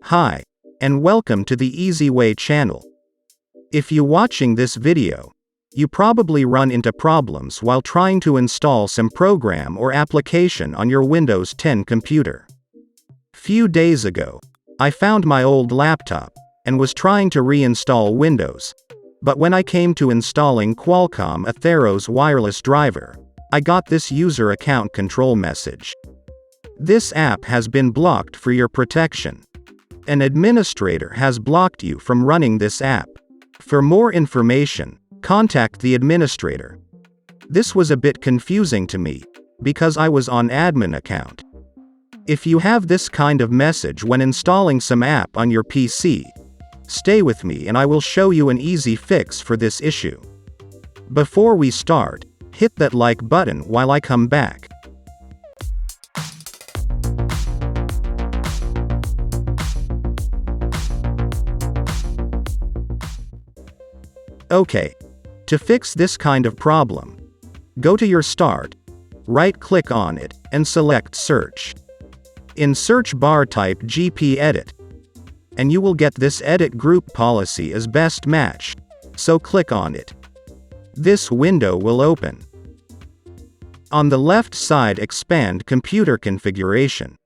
Hi, and welcome to the Easy Way channel. If you watching this video, you probably run into problems while trying to install some program or application on your Windows 10 computer. Few days ago, I found my old laptop and was trying to reinstall Windows, but when I came to installing Qualcomm Atheros wireless driver, I got this user account control message. This app has been blocked for your protection. An administrator has blocked you from running this app. For more information, contact the administrator. This was a bit confusing to me, because I was on admin account. If you have this kind of message when installing some app on your PC, stay with me and I will show you an easy fix for this issue. Before we start, hit that like button while I come back. Okay. To fix this kind of problem, go to your Start, right-click on it, and select Search. In search bar type GP Edit, and you will get this Edit Group Policy as Best Match, so click on it. This window will open. On the left side, expand Computer Configuration.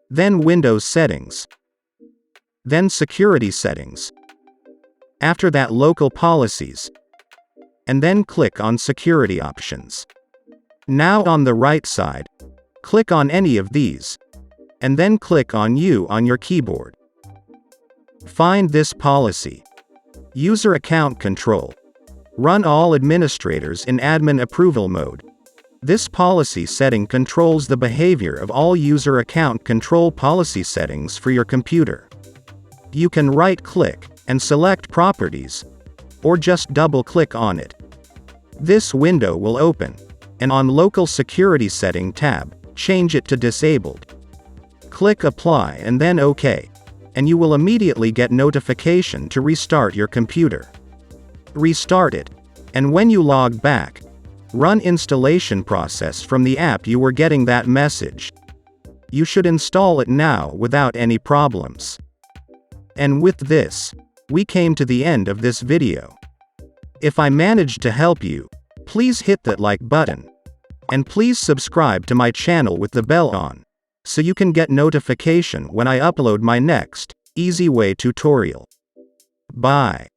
Then Windows Settings. Then Security Settings. After that, Local Policies. And then click on Security Options. Now on the right side, click on any of these, and then click on U on your keyboard. Find this policy. User Account Control. Run all administrators in admin approval mode. This policy setting controls the behavior of all user account control policy settings for your computer. You can right-click and select Properties, or just double-click on it. This window will open, and on Local Security Setting tab, change it to Disabled. Click Apply and then OK, and you will immediately get notification to restart your computer. Restart it, and when you log back, run installation process from the app you were getting that message. You should install it now without any problems. And with this, we came to the end of this video. If I managed to help you, please hit that like button. And please subscribe to my channel with the bell on, so you can get notification when I upload my next Easy Way tutorial. Bye.